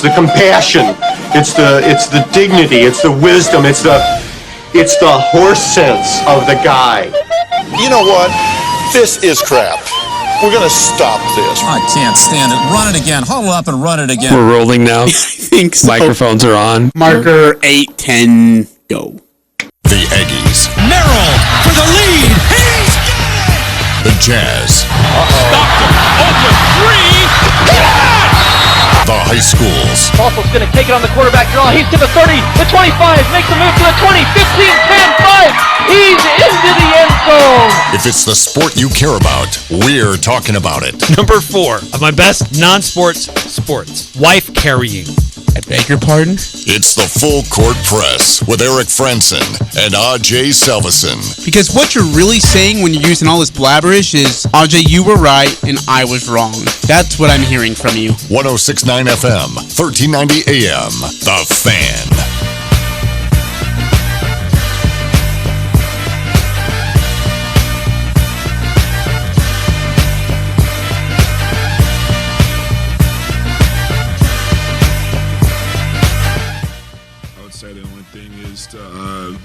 the compassion, it's the dignity, it's the wisdom, it's the horse sense of the guy. You know what? This is crap. We're going to stop this. I can't stand it. Run it again. Huddle up and run it again. We're rolling now. I think so. Microphones are on. Marker 8-10, go. The Aggies. Merrill for the lead. He's got it! The Jazz. Stockton, open three. The high schools. Paulson's going to take it on the quarterback draw. He's to the 30, the 25, makes a move to the 20, 15, 10, 5. He's into the end zone. If it's the sport you care about, we're talking about it. Number 4 of my best non-sports sports. Wife carrying. I beg your pardon? It's the Full Court Press with Eric Frandsen and Ajay Salvesen. Because what you're really saying when you're using all this blabberish is, Ajay, you were right and I was wrong. That's what I'm hearing from you. 106.9 FM, 1390 AM. The Fan. The only thing is to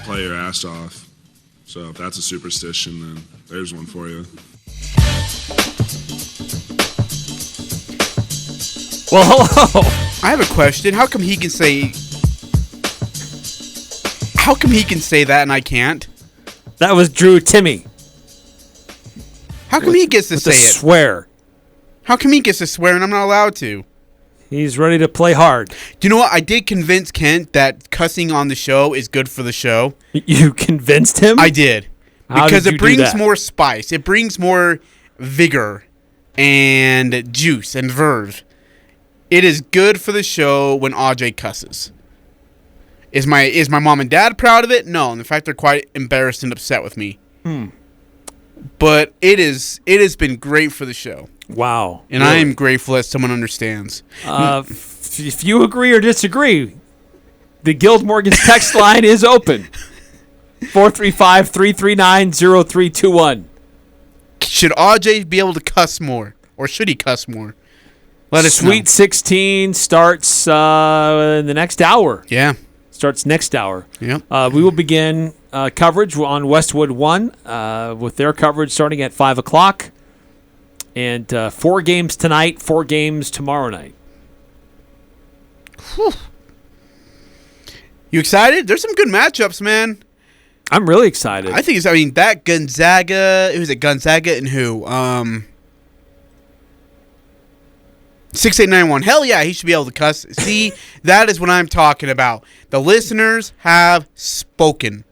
play your ass off. So if that's a superstition, then there's one for you. Well, hello. I have a question. How come he can say that and I can't? That was Drew Timmy. How come he gets to say it? Swear. How come he gets to swear and I'm not allowed to? He's ready to play hard. Do you know what? I did convince Kent that cussing on the show is good for the show. You convinced him? I did. How Because did you it brings do that? more spice. It brings more vigor and juice and verve. It is good for the show when Ajay cusses. Is my mom and dad proud of it? No. In fact, they're quite embarrassed and upset with me. But it has been great for the show. Wow. And really? I am grateful that someone understands. If you agree or disagree, the Guild Mortgage text line is open. 435-339-0321. Should Ajay be able to cuss more? Or should he cuss more? Let us Sweet know. 16 starts in the next hour. Yeah. Starts next hour. Yep. We will begin coverage on Westwood 1 with their coverage starting at 5 o'clock. And 4 games tonight, 4 games tomorrow night. Whew. You excited? There's some good matchups, man. I'm really excited. That Gonzaga, who's it, Gonzaga and who? 6891. Hell yeah, he should be able to cuss. See, that is what I'm talking about. The listeners have spoken.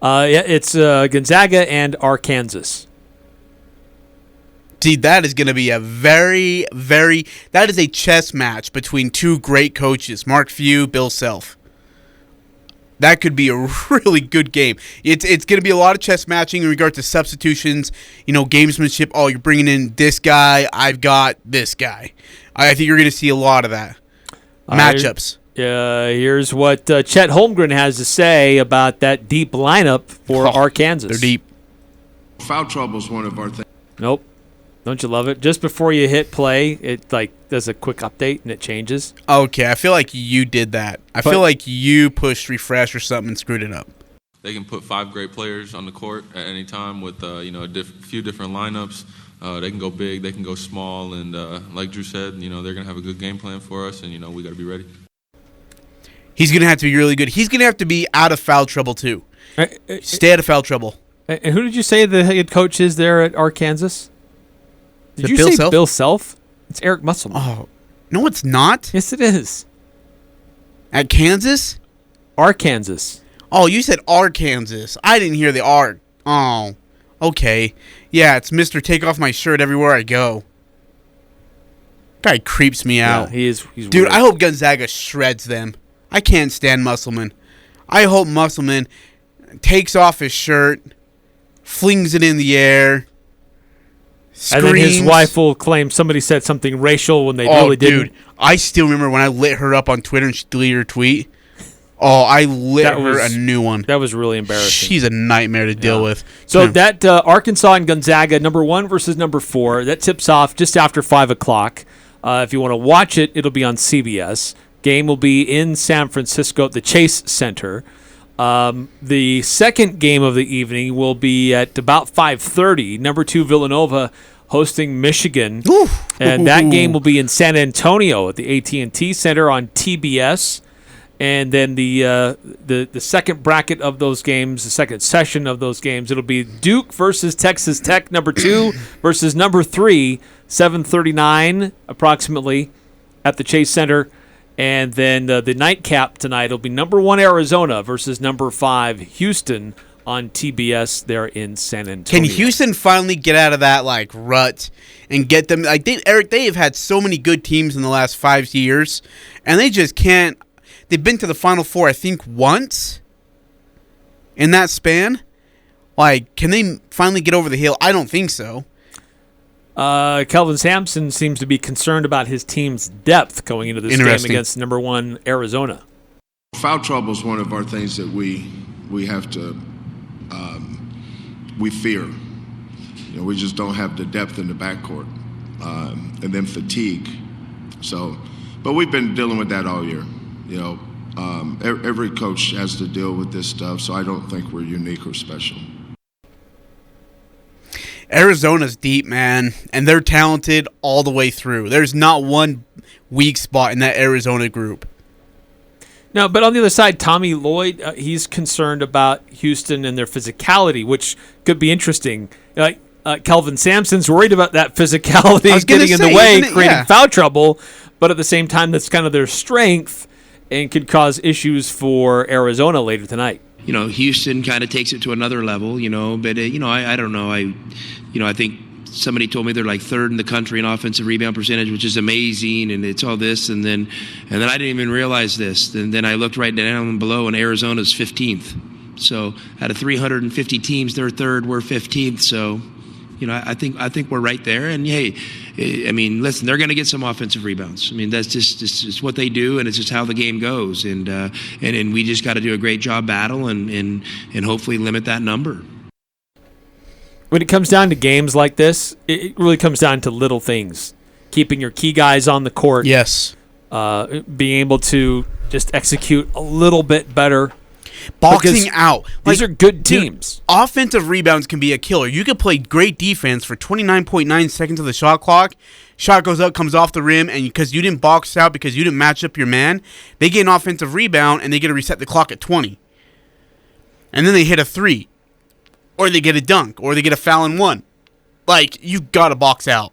Yeah, it's Gonzaga and Arkansas. See, that is going to be a very, very... That is a chess match between two great coaches, Mark Few, Bill Self. That could be a really good game. It's going to be a lot of chess matching in regard to substitutions, gamesmanship. Oh, you're bringing in this guy. I've got this guy. I think you're going to see a lot of that. Matchups. Here's what Chet Holmgren has to say about that deep lineup for Arkansas. They're deep. Foul trouble is one of our things. Nope. Don't you love it? Just before you hit play, it does a quick update and it changes. Okay, I feel like you did that. I feel like you pushed refresh or something and screwed it up. They can put 5 great players on the court at any time with a few different lineups. They can go big, they can go small, and like Drew said, they're going to have a good game plan for us, and we got to be ready. He's going to have to be really good. He's going to have to be out of foul trouble too. Stay out of foul trouble. And who did you say the head coach is there at Arkansas? Did you Bill say Self? Bill Self? It's Eric Musselman. Oh, no, it's not. Yes, it is. At Kansas? Arkansas. Oh, you said Arkansas. I didn't hear the R. Oh, okay. Yeah, it's Mr. Take Off My Shirt everywhere I go. Guy creeps me out. Yeah, he's Dude, weird. I hope Gonzaga shreds them. I can't stand Musselman. I hope Musselman takes off his shirt, flings it in the air, screams. And then his wife will claim somebody said something racial when they really didn't. Dude, I still remember when I lit her up on Twitter and she deleted her tweet. Oh, I lit her a new one. That was really embarrassing. She's a nightmare to deal with. So that Arkansas and Gonzaga, number 1 versus number 4, that tips off just after 5 o'clock. If you want to watch it, it'll be on CBS. Game will be in San Francisco at the Chase Center. The second game of the evening will be at about 5:30. Number 2 Villanova hosting Michigan. And that game will be in San Antonio at the AT&T Center on TBS. And then the second bracket of those games, the second session of those games, it'll be Duke versus Texas Tech, number 2 versus number 3, 7:39 approximately at the Chase Center. And then the nightcap tonight will be number 1 Arizona versus number 5 Houston on TBS there in San Antonio. Can Houston finally get out of that rut and get them Eric? They have had so many good teams in the last 5 years, and they just can't. They've been to the Final Four, I think, once in that span. Can they finally get over the hill? I don't think so. Kelvin Sampson seems to be concerned about his team's depth going into this game against number 1 Arizona. Foul trouble is one of our things that we have to we fear. We just don't have the depth in the backcourt, and then fatigue. But we've been dealing with that all year. Every coach has to deal with this stuff, so I don't think we're unique or special. Arizona's deep, man, and they're talented all the way through. There's not one weak spot in that Arizona group. No, but on the other side, Tommy Lloyd, he's concerned about Houston and their physicality, which could be interesting. Kelvin Sampson's worried about that physicality getting in the way, creating foul trouble, but at the same time, that's kind of their strength and could cause issues for Arizona later tonight. Houston kind of takes it to another level, but, I don't know. I think somebody told me they're like 3rd in the country in offensive rebound percentage, which is amazing, and it's all this, and then I didn't even realize this. And then I looked right down below, and Arizona's 15th. So out of 350 teams, they're 3rd, we're 15th. So, I think we're right there. And hey, listen, they're going to get some offensive rebounds. That's just what they do, and it's just how the game goes. And we just got to do a great job battle and hopefully limit that number. When it comes down to games like this, it really comes down to little things. Keeping your key guys on the court. Yes. Being able to just execute a little bit better. Boxing out. These are good teams. Dude, offensive rebounds can be a killer. You can play great defense for 29.9 seconds of the shot clock. Shot goes up, comes off the rim, and because you didn't box out, because you didn't match up your man, they get an offensive rebound, and they get to reset the clock at 20. And then they hit a 3. Or they get a dunk, or they get a foul in 1. You got to box out.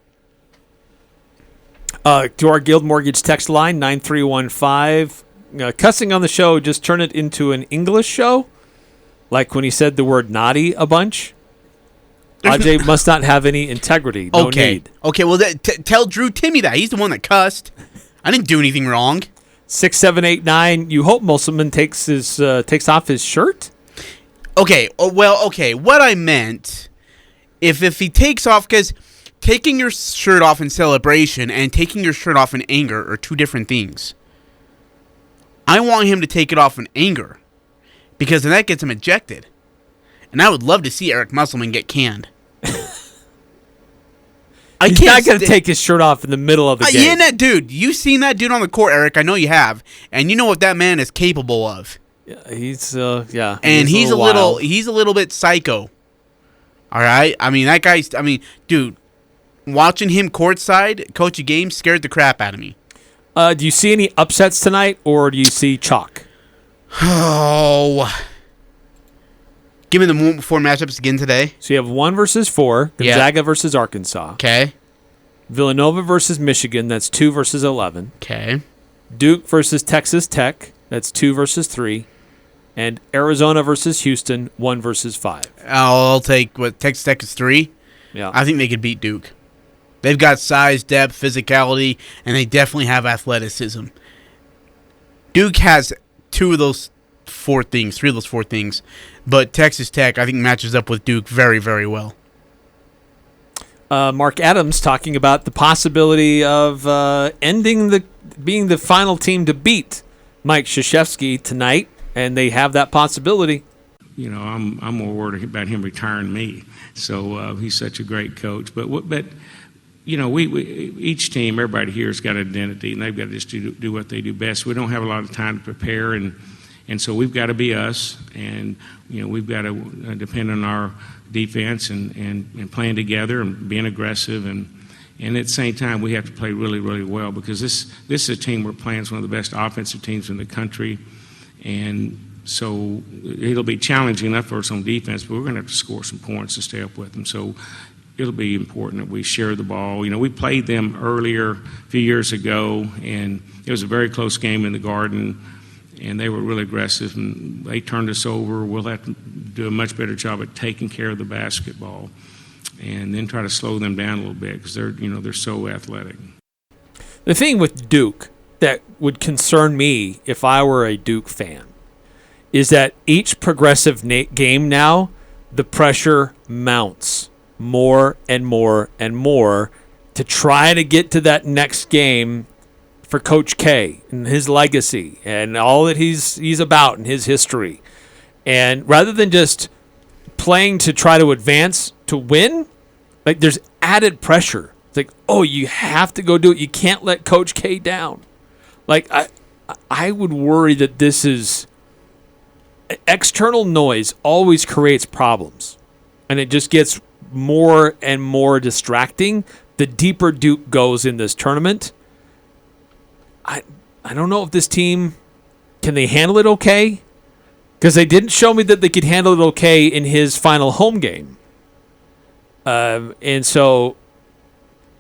To our Guild Mortgage text line, 9315. Cussing on the show, just turn it into an English show. Like when he said the word naughty a bunch. Ajay must not have any integrity. No need. Okay, well, tell Drew Timmy that. He's the one that cussed. I didn't do anything wrong. 6789, you hope Musselman takes off his shirt? Okay, what I meant, if he takes off, because taking your shirt off in celebration and taking your shirt off in anger are 2 different things. I want him to take it off in anger, because then that gets him ejected. And I would love to see Eric Musselman get canned. He's not going to take his shirt off in the middle of the game. Yeah, dude. You've seen that dude on the court, Eric. I know you have. And you know what that man is capable of. Yeah, he's a little bit psycho. All right? That guy's, dude, watching him courtside coach a game scared the crap out of me. Do you see any upsets tonight, or do you see chalk? Oh. Give me the 4 matchups again today. So you have 1 versus 4, Gonzaga versus Arkansas. Okay. Villanova versus Michigan, that's 2 versus 11. Okay. Duke versus Texas Tech, that's 2 versus 3. And Arizona versus Houston, 1 versus 5. I'll take Texas Tech is 3. Yeah. I think they could beat Duke. They've got size, depth, physicality, and they definitely have athleticism. Duke has 3 of those 4 things, but Texas Tech, I think, matches up with Duke very, very well. Mark Adams talking about the possibility of being the final team to beat Mike Krzyzewski tonight, and they have that possibility. I'm more worried about him retiring me. So he's such a great coach. But we each team, everybody here has got an identity, and they've got to just do what they do best. We don't have a lot of time to prepare, and so we've got to be us, and we've got to depend on our defense and playing together and being aggressive, and at the same time we have to play really, really well, because this is a team we're playing. It's one of the best offensive teams in the country, and so it'll be challenging enough for us on defense, but we're going to have to score some points to stay up with them. So it'll be important that we share the ball. We played them earlier a few years ago, and it was a very close game in the Garden, and they were really aggressive, and they turned us over. We'll have to do a much better job at taking care of the basketball and then try to slow them down a little bit, because they're so athletic. The thing with Duke that would concern me if I were a Duke fan is that each progressive game now, the pressure mounts more and more and more to try to get to that next game for Coach K and his legacy and all that he's about and his history. And rather than just playing to try to advance to win, like, there's added pressure. It's like, oh, you have to go do it. You can't let Coach K down. Like, I would worry that this is external noise always creates problems, and it just gets more and more distracting the deeper Duke goes in this tournament. I don't know if this team, can they handle it okay? Because they didn't show me that they could handle it okay in his final home game. And so,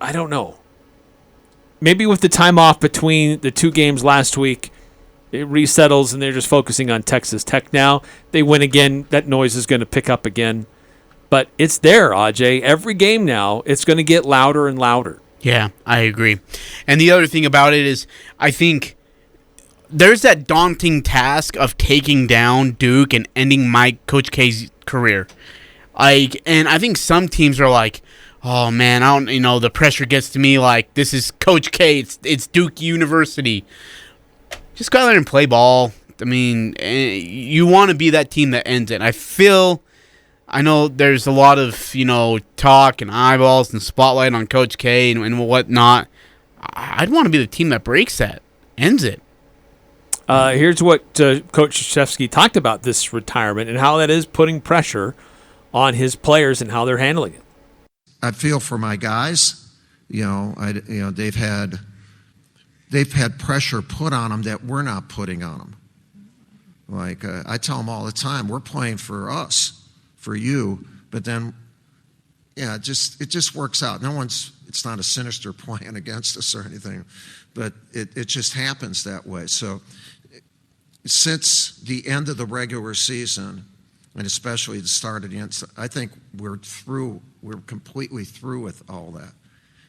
I don't know. Maybe with the time off between the two games last week, it resettles and they're just focusing on Texas Tech now. They win again, that noise is going to pick up again. But it's there, Ajay. Every game now, it's going to get louder and louder. Yeah, I agree. And the other thing about it is, I think there's that daunting task of taking down Duke and ending Coach K's career. And I think some teams are like, oh man, the pressure gets to me, like, this is Coach K, it's Duke University. Just go out there and play ball. I mean, you want to be that team that ends it. I know there's a lot of, talk and eyeballs and spotlight on Coach K and whatnot. I'd want to be the team that breaks that, ends it. Here's what Coach Krzyzewski talked about this retirement and how that is putting pressure on his players and how they're handling it. I feel for my guys. They've had pressure put on them that we're not putting on them. Like I tell them all the time, we're playing for us, for you. But then, it just works out. It's not a sinister plan against us or anything, but it just happens that way. So since the end of the regular season, and especially the start of the end, I think we're completely through with all that.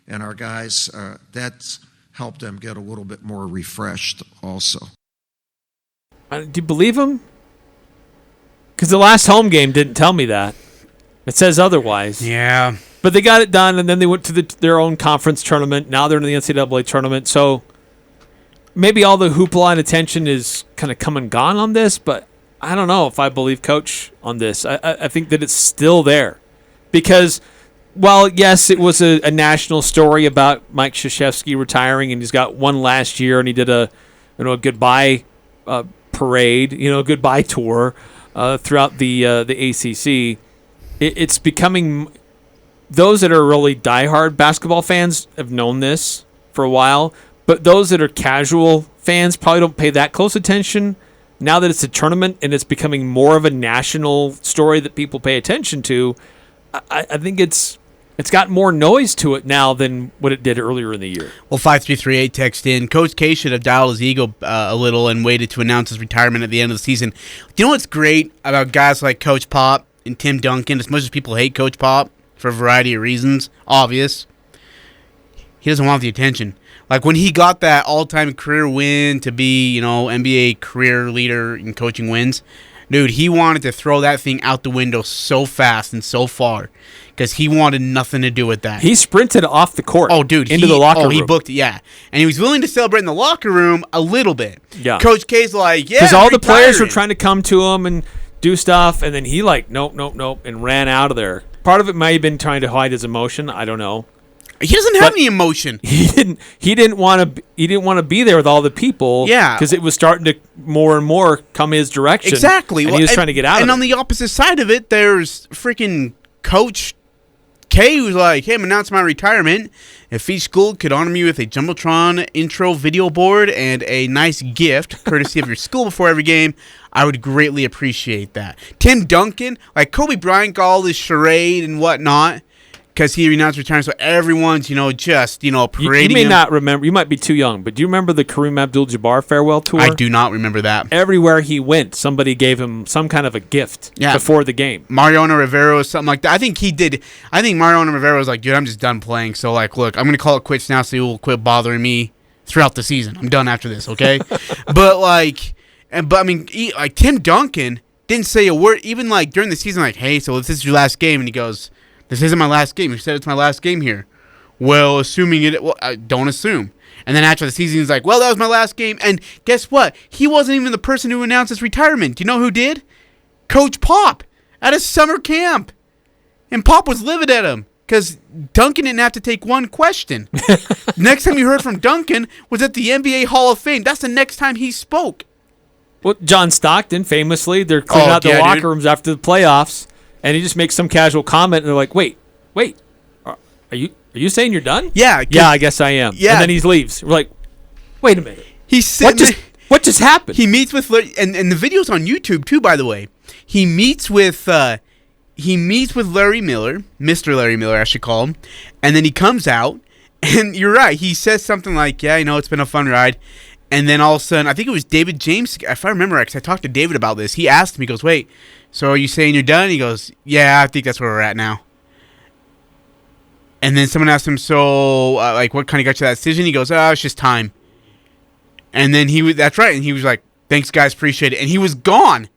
And our guys, that's helped them get a little bit more refreshed also. Do you believe him? Because the last home game didn't tell me that. It says otherwise. Yeah. But they got it done, and then they went to their own conference tournament. Now they're in the NCAA tournament. So maybe all the hoopla and attention is kind of come and gone on this, but I don't know if I believe Coach on this. I think that it's still there. Because while, yes, it was a national story about Mike Krzyzewski retiring, and he's got one last year, and he did a goodbye parade, a goodbye tour throughout the ACC. It's becoming, those that are really diehard basketball fans have known this for a while, but those that are casual fans probably don't pay that close attention. Now that it's a tournament and it's becoming more of a national story that people pay attention to, I think it's got more noise to it now than what it did earlier in the year. Well, 5338 text in, Coach K should have dialed his ego a little and waited to announce his retirement at the end of the season. Do you know what's great about guys like Coach Pop and Tim Duncan, as much as people hate Coach Pop for a variety of reasons, obvious, he doesn't want the attention. Like when he got that all-time career win to be, NBA career leader in coaching wins, dude, he wanted to throw that thing out the window so fast and so far because he wanted nothing to do with that. He sprinted off the court. Oh, dude. Into the locker room. He booked it, yeah. And he was willing to celebrate in the locker room a little bit. Yeah. Coach K's like, yeah, because all the players were trying to come to him and do stuff, and then he nope, and ran out of there. Part of it might have been trying to hide his emotion. I don't know. He doesn't have any emotion. He didn't want to be there with all the people. Yeah, because it was starting to more and more come his direction. Exactly. And he was trying to get out. And of on it. the opposite side of it, there's freaking Coach K, who's like, "Hey, I'm announcing my retirement. If each school could honor me with a Jumbotron intro video board and a nice gift, courtesy of your school before every game, I would greatly appreciate that." Tim Duncan, like Kobe Bryant, got all this charade and whatnot because he announced retirement, so everyone's just parading You may him. not remember. You might be too young, but do you remember the Kareem Abdul-Jabbar farewell tour? I do not remember that. Everywhere he went, somebody gave him some kind of a gift before the game. Mariano Rivera or something like that. I think Mariano Rivera was like, "Dude, I'm just done playing. So, like, look, I'm going to call it quits now so you will quit bothering me throughout the season. I'm done after this, okay?" But Tim Duncan didn't say a word, even, like, during the season, like, "Hey, so if this is your last game," and he goes, "This isn't my last game. You said it's my last game here." Well, don't assume. And then after the season, he's like, "Well, that was my last game." And guess what? He wasn't even the person who announced his retirement. Do you know who did? Coach Pop at his summer camp. And Pop was livid at him because Duncan didn't have to take one question. Next time you heard from Duncan was at the NBA Hall of Fame. That's the next time he spoke. Well, John Stockton, famously, they're cleaning out the locker rooms after the playoffs, and he just makes some casual comment, and they're like, wait, are you saying you're done?" Yeah. Yeah, I guess I am. Yeah. And then he leaves. We're like, wait a minute. What just happened? He meets with and the video's on YouTube too, by the way. He meets with Larry Miller, Mr. Larry Miller, I should call him, and then he comes out, and you're right. He says something like, "Yeah, it's been a fun ride," and then all of a sudden, I think it was David James, if I remember right, because I talked to David about this. He asked him, he goes, "Wait, so are you saying you're done?" He goes, "Yeah, I think that's where we're at now." And then someone asked him, "So, what kind of got you that decision?" He goes, "Oh, it's just time." And then that's right, and he was like, "Thanks, guys, appreciate it," and he was gone.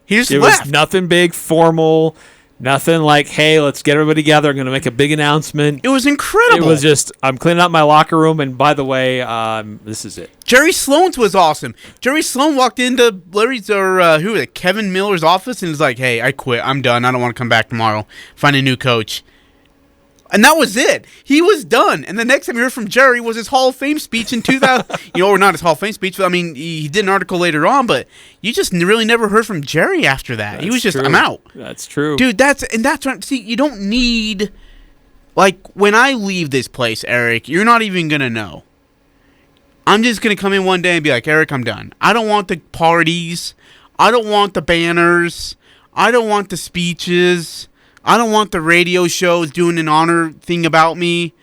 He just left. It was nothing big, formal, nothing like, "Hey, let's get everybody together. I'm going to make a big announcement." It was incredible. It was just, "I'm cleaning out my locker room, and by the way, this is it." Jerry Sloan's was awesome. Jerry Sloan walked into Kevin Miller's office and was like, "Hey, I quit. I'm done. I don't want to come back tomorrow. Find a new coach." And that was it. He was done. And the next time you heard from Jerry was his Hall of Fame speech in 2000. Or not his Hall of Fame speech. But, he did an article later on. But you just really never heard from Jerry after that. He was just, true. "I'm out." That's true. Dude, that's what, see, you don't need, when I leave this place, Eric, you're not even going to know. I'm just going to come in one day and be like, "Eric, I'm done. I don't want the parties. I don't want the banners. I don't want the speeches. I don't want the radio shows doing an honor thing about me.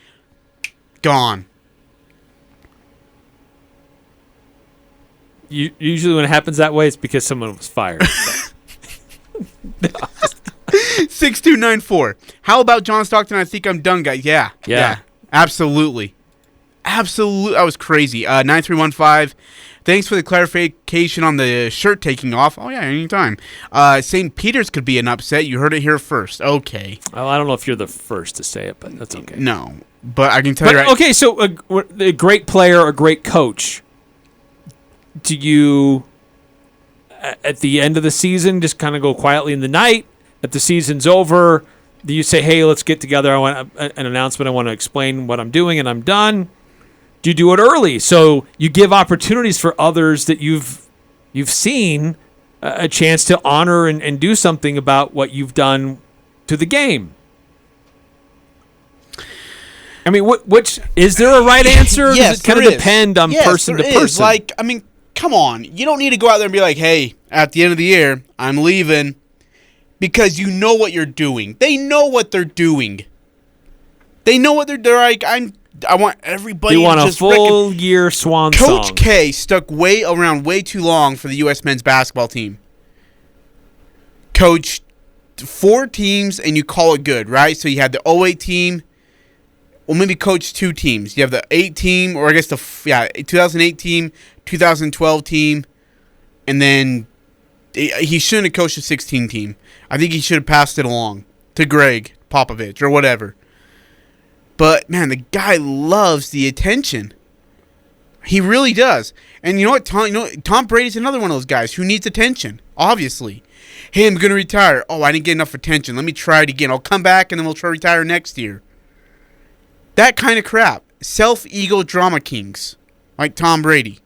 Gone." Usually when it happens that way, it's because someone was fired. 6294. How about John Stockton? "I think I'm done, guys." Yeah. Absolutely. Absolutely. That was crazy. 9315. "Thanks for the clarification on the shirt taking off." Oh, yeah, anytime. St. Peter's could be an upset. You heard it here first. Okay. Well, I don't know if you're the first to say it, but that's okay. No. But I can tell you right. Okay, so a great player, a great coach, do you, at the end of the season, just kind of go quietly in the night? At the season's over, do you say, "Hey, let's get together. I want an announcement. I want to explain what I'm doing, and I'm done"? Do you do it early so you give opportunities for others that you've seen a chance to honor and do something about what you've done to the game? I mean, which is there a right answer? Yes, does it kind of depend on person to person? Come on. You don't need to go out there and be like, "Hey, at the end of the year, I'm leaving," because you know what you're doing. They know what they're doing. They know what they're like. I want everybody You want to a just full year swan song. Coach K stuck around way too long for the U.S. men's basketball team. Coached 4 teams, and you call it good, right? So you had the 08 team. Well, maybe coach 2 teams. You have the 8 team, or I guess 2008 team, 2012 team, and then he shouldn't have coached the 16 team. I think he should have passed it along to Greg Popovich or whatever. But, man, the guy loves the attention. He really does. And you know what? Tom Brady's another one of those guys who needs attention, obviously. "Hey, I'm going to retire. Oh, I didn't get enough attention. Let me try it again. I'll come back, and then we'll try to retire next year." That kind of crap. Self-ego drama kings. Like Tom Brady.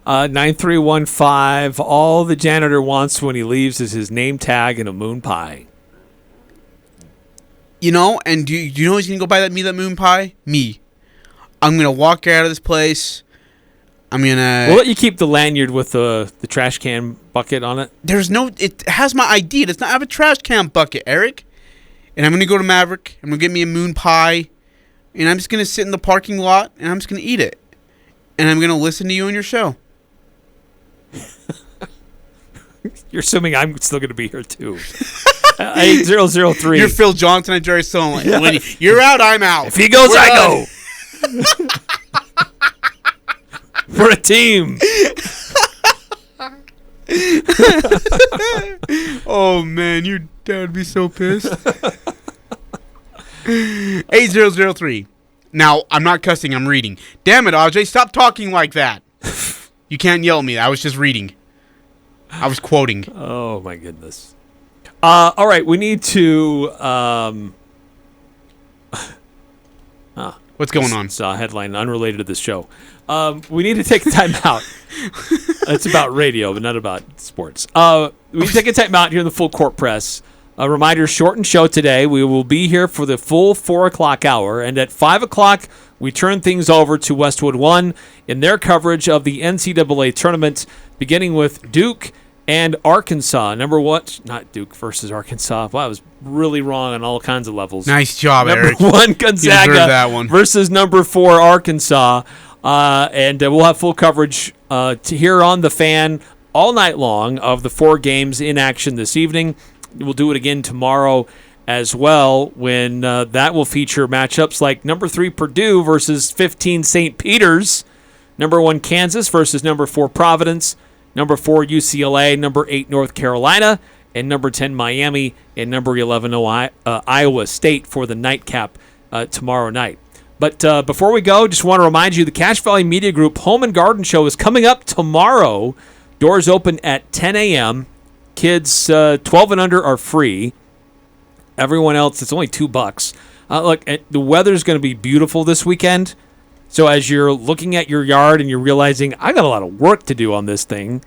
9315. All the janitor wants when he leaves is his name tag and a moon pie. You know, and do you know who's going to go buy that moon pie? Me. I'm going to walk out of this place. I'm going to... We'll let you keep the lanyard with the trash can bucket on it. It has my ID. It does not have a trash can bucket, Eric. And I'm going to go to Maverick. I'm going to get me a moon pie. And I'm just going to sit in the parking lot. And I'm just going to eat it. And I'm going to listen to you on your show. You're assuming I'm still going to be here, too. 8003. You're Phil Johnson and Jerry Sullivan. Yeah. When you're out, I'm out. If he goes, I go. We're a team. Oh, man. Your dad would be so pissed. 8003. Now, I'm not cussing. I'm reading. Damn it, Ajay. Stop talking like that. You can't yell at me. I was just reading. I was quoting. Oh, my goodness. All right. We need to... What's going on? It's a headline unrelated to this show. We need to take a time out. It's about radio, but not about sports. We need to take a time out here in the Full Court Press. A reminder, shortened show today. We will be here for the full 4 o'clock hour. And at 5 o'clock, we turn things over to Westwood One in their coverage of the NCAA tournament, beginning with Duke and Arkansas. Number one, not Duke versus Arkansas. Wow, I was really wrong on all kinds of levels. Nice job, Eric. Number one, Gonzaga that one. versus number 4, Arkansas. And we'll have full coverage to here on The Fan all night long of the 4 games in action this evening. We'll do it again tomorrow as well when that will feature matchups like number 3 Purdue versus 15 St. Peter's, number 1 Kansas versus number 4 Providence, number 4 UCLA, number 8 North Carolina, and number 10 Miami, and number 11 Iowa State for the nightcap tomorrow night. But before we go, just want to remind you the Cache Valley Media Group Home and Garden Show is coming up tomorrow. Doors open at 10 a.m. Kids 12 and under are free. Everyone else, it's only $2. Look, the weather's going to be beautiful this weekend. So as you're looking at your yard and you're realizing, I got a lot of work to do on this thing,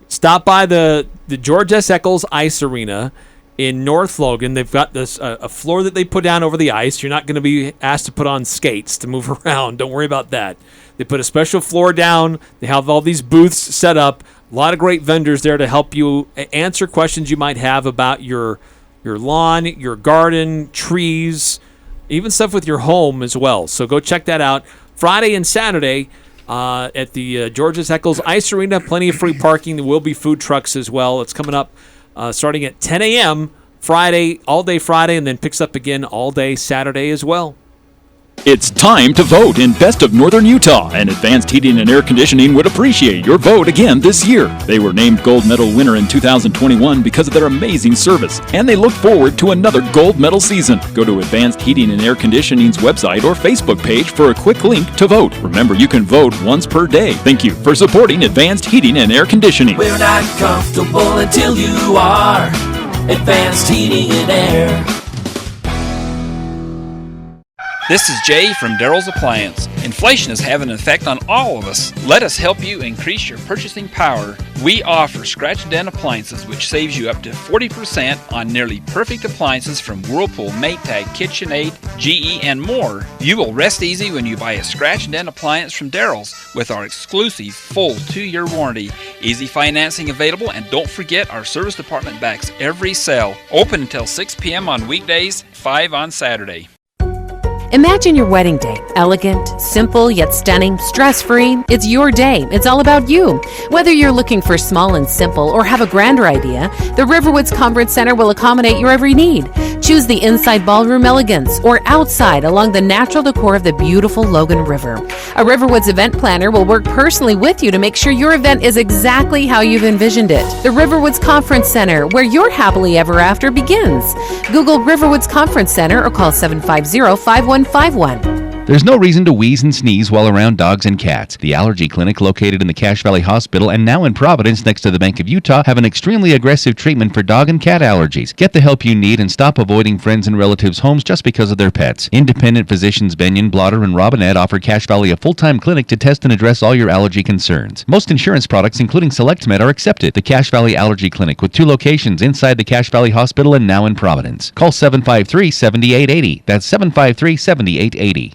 stop by the George S. Eccles Ice Arena in North Logan. They've got this a floor that they put down over the ice. You're not going to be asked to put on skates to move around. Don't worry about that. They put a special floor down. They have all these booths set up. A lot of great vendors there to help you answer questions you might have about your lawn, your garden, trees, even stuff with your home as well. So go check that out. Friday and Saturday at the George S. Eccles Ice Arena. Plenty of free parking. There will be food trucks as well. It's coming up starting at 10 a.m. Friday, all day Friday, and then picks up again all day Saturday as well. It's time to vote in Best of Northern Utah, and Advanced Heating and Air Conditioning would appreciate your vote again this year. They were named Gold Medal winner in 2021 because of their amazing service, and they look forward to another Gold Medal season. Go to Advanced Heating and Air Conditioning's website or Facebook page for a quick link to vote. Remember, you can vote once per day. Thank you for supporting Advanced Heating and Air Conditioning. We're not comfortable until you are. Advanced Heating and Air. This is Jay from Daryl's Appliance. Inflation is having an effect on all of us. Let us help you increase your purchasing power. We offer scratch and dent appliances, which saves you up to 40% on nearly perfect appliances from Whirlpool, Maytag, KitchenAid, GE, and more. You will rest easy when you buy a scratch and dent appliance from Daryl's with our exclusive full 2-year warranty. Easy financing available, and don't forget our service department backs every sale. Open until 6 p.m. on weekdays, 5 on Saturday. Imagine your wedding day. Elegant, simple, yet stunning, stress-free. It's your day. It's all about you. Whether you're looking for small and simple or have a grander idea, the Riverwoods Conference Center will accommodate your every need. Choose the inside ballroom elegance or outside along the natural decor of the beautiful Logan River. A Riverwoods event planner will work personally with you to make sure your event is exactly how you've envisioned it. The Riverwoods Conference Center, where your happily ever after begins. Google Riverwoods Conference Center or call 750-5151. There's no reason to wheeze and sneeze while around dogs and cats. The Allergy Clinic, located in the Cache Valley Hospital and now in Providence next to the Bank of Utah, have an extremely aggressive treatment for dog and cat allergies. Get the help you need and stop avoiding friends and relatives' homes just because of their pets. Independent physicians Benyon, Blotter, and Robinette offer Cache Valley a full-time clinic to test and address all your allergy concerns. Most insurance products, including SelectMed, are accepted. The Cache Valley Allergy Clinic, with 2 locations inside the Cache Valley Hospital and now in Providence. Call 753-7880. That's 753-7880.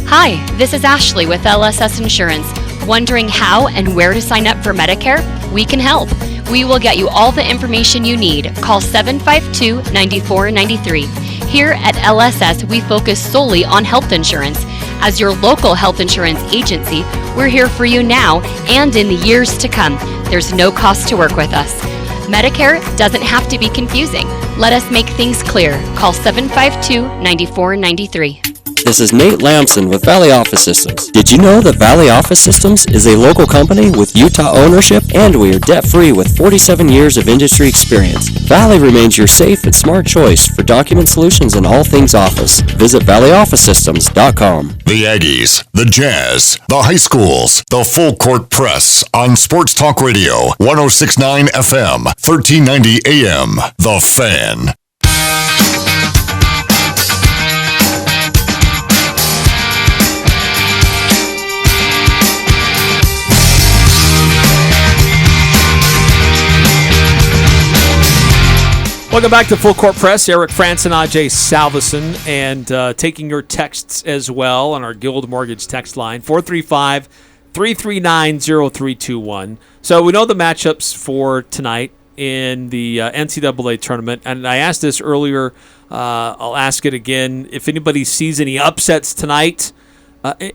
Hi, this is Ashley with LSS Insurance. Wondering how and where to sign up for Medicare? We can help. We will get you all the information you need. Call 752-9493. Here at LSS, we focus solely on health insurance. As your local health insurance agency, we're here for you now and in the years to come. There's no cost to work with us. Medicare doesn't have to be confusing. Let us make things clear. Call 752-9493. This is Nate Lamson with Valley Office Systems. Did you know that Valley Office Systems is a local company with Utah ownership, and we are debt-free with 47 years of industry experience? Valley remains your safe and smart choice for document solutions and all things office. Visit valleyofficesystems.com. The Aggies, the Jazz, the high schools, the full court press on Sports Talk Radio, 106.9 FM, 1390 AM. The Fan. Welcome back to Full Court Press. Eric Frandsen, Ajay Salvesen, and taking your texts as well on our Guild Mortgage text line, 435-339-0321. So we know the matchups for tonight in the NCAA tournament, and I asked this earlier. I'll ask it again. If anybody sees any upsets tonight,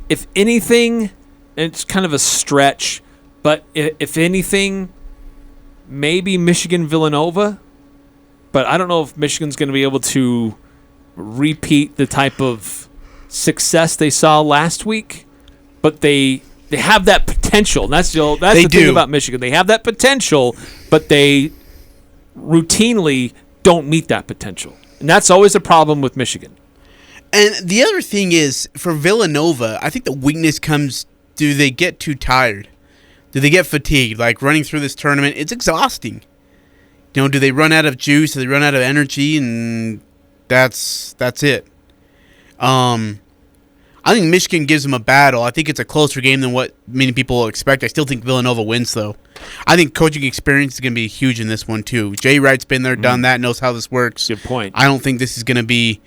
if anything, it's kind of a stretch, but if anything, maybe Michigan-Villanova. But I don't know if Michigan's going to be able to repeat the type of success they saw last week. But they have that potential. And that's the thing about Michigan. They have that potential, but they routinely don't meet that potential. And that's always a problem with Michigan. And the other thing is, for Villanova, I think the weakness comes, do they get too tired? Do they get fatigued? Like, running through this tournament, it's exhausting. You know, do they run out of juice? Do they run out of energy? And that's it. I think Michigan gives them a battle. I think it's a closer game than what many people expect. I still think Villanova wins, though. I think coaching experience is going to be huge in this one, too. Jay Wright's been there, done that, knows how this works. Good point. I don't think this is going to be...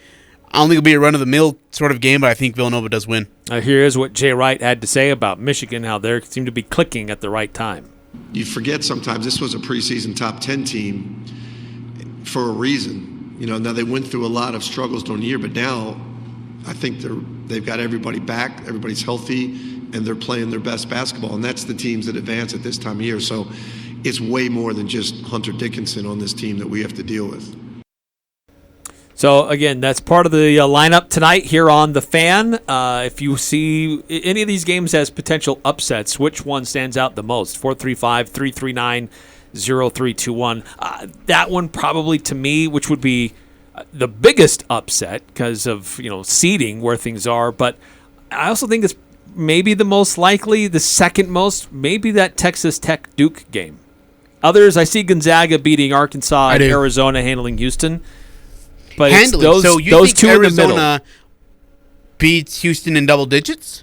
I don't think it'll be a run-of-the-mill sort of game, but I think Villanova does win. Here's what Jay Wright had to say about Michigan, how they seem to be clicking at the right time. You forget sometimes this was a preseason top 10 team for a reason. You know, now they went through a lot of struggles during the year, but now I think they've got everybody back, everybody's healthy, and they're playing their best basketball, and that's the teams that advance at this time of year. So it's way more than just Hunter Dickinson on this team that we have to deal with. So, again, that's part of the lineup tonight here on The Fan. If you see any of these games as potential upsets, which one stands out the most? 435-339-0321. That one probably, to me, which would be the biggest upset because of, seeding where things are. But I also think it's maybe the most likely, the second most, maybe that Texas Tech Duke game. Others, I see Gonzaga beating Arkansas and Arizona handling Houston. But handling. It's so you those think two Arizona in the middle beats Houston in double digits?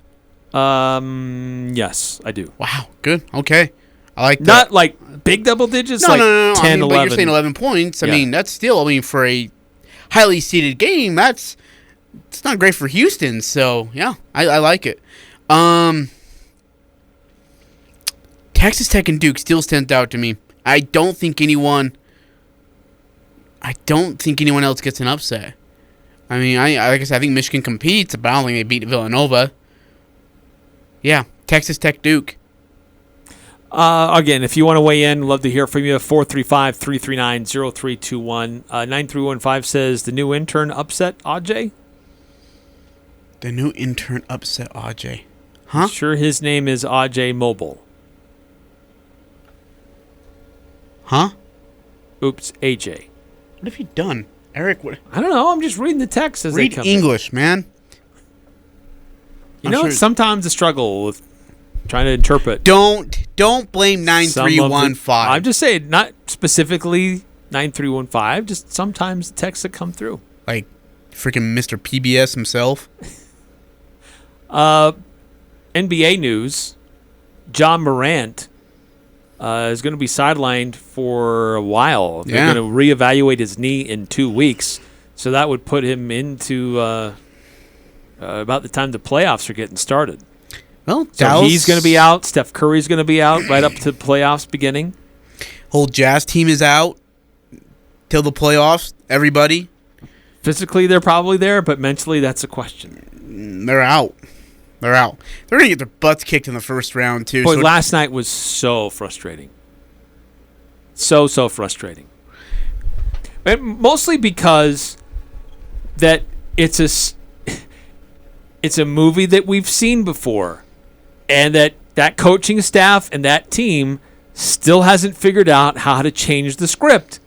Yes, I do. Wow, good. Okay. I like that. Not like big double digits, no, like no. 10, 11. But you're saying 11 points. I mean, that's still, for a highly seeded game, it's not great for Houston. So, yeah, I like it. Texas Tech and Duke still stands out to me. I don't think anyone else gets an upset. I mean, like I said, I think Michigan competes, but I don't think they beat Villanova. Yeah, Texas Tech Duke. Again, if you want to weigh in, love to hear from you. 435-339-0321. 9315 says the new intern upset Ajay. The new intern upset Ajay. Huh? Sure, his name is Ajay Mobile. Huh? Oops, AJ. What have you done, Eric? What? I don't know. I'm just reading the text as they come Read English, man. Sometimes the struggle with trying to interpret. Don't blame 9315. I'm just saying, not specifically 9315. Just sometimes the texts that come through, like freaking Mr. PBS himself. NBA news: John Morant is going to be sidelined for a while. They're going to reevaluate his knee in 2 weeks, so that would put him into about the time the playoffs are getting started. Well, so he's going to be out. Steph Curry's going to be out right up to the playoffs beginning. Whole Jazz team is out till the playoffs. Everybody. Physically, they're probably there, but mentally, that's a question. They're out. They're out. They're going to get their butts kicked in the first round, too. Boy, last night was so frustrating. So frustrating. And mostly because that it's a movie that we've seen before. And that coaching staff and that team still hasn't figured out how to change the script.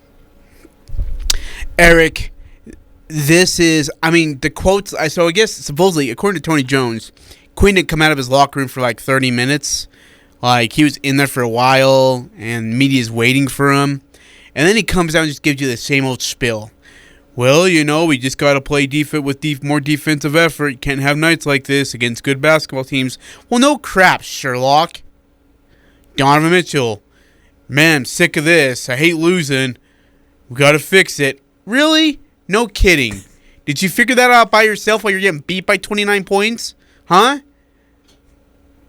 Eric, this is, the quotes, so I guess supposedly, according to Tony Jones, Quinn didn't come out of his locker room for like 30 minutes. Like, he was in there for a while, and media's waiting for him. And then he comes out and just gives you the same old spiel. Well, we just got to play defense with more defensive effort. You can't have nights like this against good basketball teams. Well, no crap, Sherlock. Donovan Mitchell. Man, I'm sick of this. I hate losing. We got to fix it. Really? No kidding. Did you figure that out by yourself while you're getting beat by 29 points? Huh?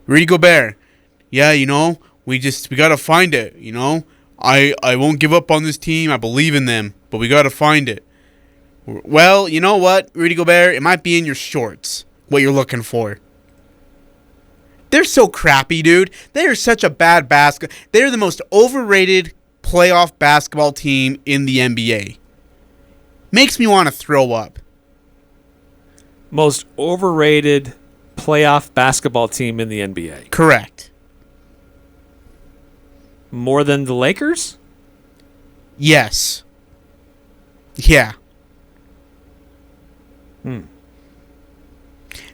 Rudy Gobert. Yeah, we got to find it, I won't give up on this team. I believe in them, but we got to find it. Well, you know what, Rudy Gobert? It might be in your shorts, what you're looking for. They're so crappy, dude. They are such a bad basketball. They're the most overrated playoff basketball team in the NBA. Makes me want to throw up. Most overrated playoff basketball team in the NBA. Correct. More than the Lakers? Yes. Yeah.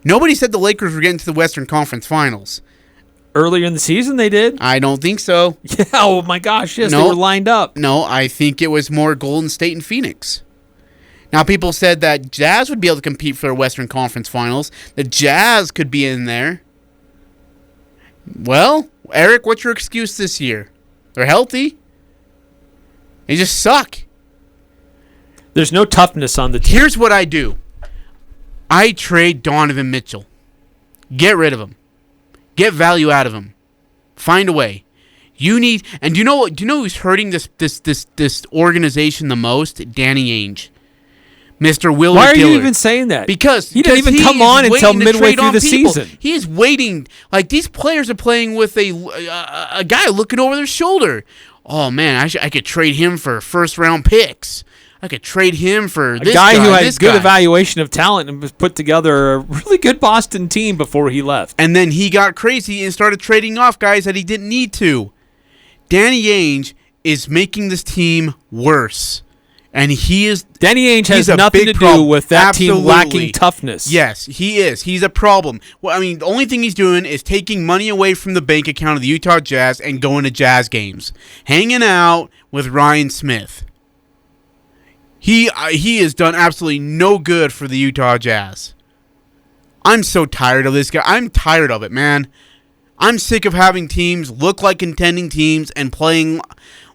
Nobody said the Lakers were getting to the Western Conference Finals. Earlier in the season, they did? I don't think so. Yeah, oh my gosh, yes, they were lined up. No, I think it was more Golden State and Phoenix. Now, people said that Jazz would be able to compete for the Western Conference Finals. The Jazz could be in there. Well, Eric, what's your excuse this year? They're healthy. They just suck. There's no toughness on the team. Here's what I do. I trade Donovan Mitchell. Get rid of him. Get value out of him. Find a way. Do you know who's hurting this organization the most? Danny Ainge. Mr. Willard Why are Dillard. you even saying that? Because he didn't even come on until midway through the season. He is waiting. Like, these players are playing with a guy looking over their shoulder. Oh, man, I could trade him for first-round picks. I could trade him for this guy who had good evaluation of talent and was put together a really good Boston team before he left. And then he got crazy and started trading off guys that he didn't need to. Danny Ainge is making this team worse. And Danny Ainge has nothing to do with that team lacking toughness. Yes, he is. He's a problem. Well, the only thing he's doing is taking money away from the bank account of the Utah Jazz and going to Jazz games. Hanging out with Ryan Smith. He has done absolutely no good for the Utah Jazz. I'm so tired of this guy. I'm tired of it, man. I'm sick of having teams look like contending teams and playing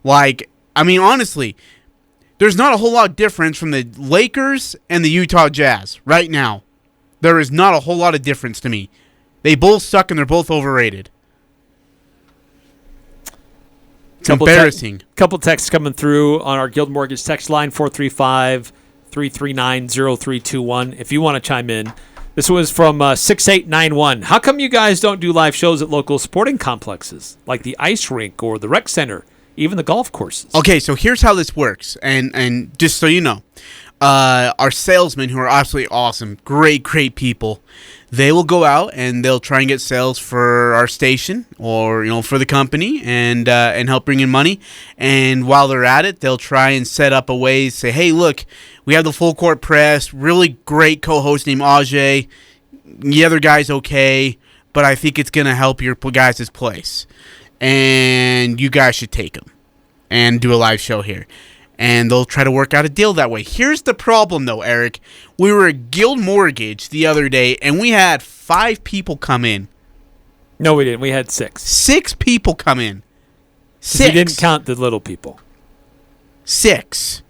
like... honestly, there's not a whole lot of difference from the Lakers and the Utah Jazz right now. There is not a whole lot of difference to me. They both suck and they're both overrated. It's embarrassing. Couple texts coming through on our Guild Mortgage text line, 435-339-0321. If you want to chime in. This was from 6891. How come you guys don't do live shows at local sporting complexes like the ice rink or the rec center, even the golf courses? Okay, so here's how this works. And just so you know, our salesmen, who are absolutely awesome, great people, they will go out and they'll try and get sales for our station or for the company and help bring in money. And while they're at it, they'll try and set up a way, say, hey, look, we have the full court press, really great co-host named Ajay. the other guy's okay, but I think it's going to help your guys' place. And you guys should take him and do a live show here. And they'll try to work out a deal that way. Here's the problem, though, Eric. We were at Guild Mortgage the other day, and we had 5 people come in. No, we didn't. We had 6. 6 people come in. 6. We didn't count the little people. 6.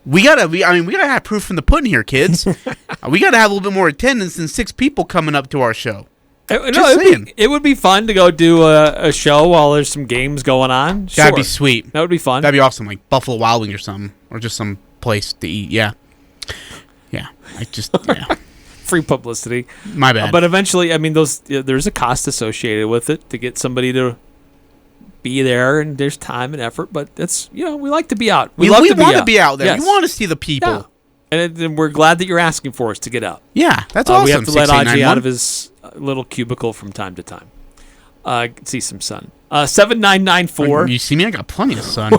We gotta have proof from the pudding here, kids. We gotta have a little bit more attendance than 6 people coming up to our show. It would be fun to go do a show while there's some games going on. That'd be sweet. That would be fun. That'd be awesome, like Buffalo Wild Wings or something, or just some place to eat. Yeah. Free publicity. My bad. But eventually, I mean, there's a cost associated with it to get somebody to be there, and there's time and effort. But that's we like to be out. We want to be out there. Yes. We want to see the people. Yeah. And we're glad that you're asking for us to get out. Yeah, that's awesome. We have to let Ajay out of his little cubicle from time to time. See some sun. 7994. You see me? I got plenty of sun.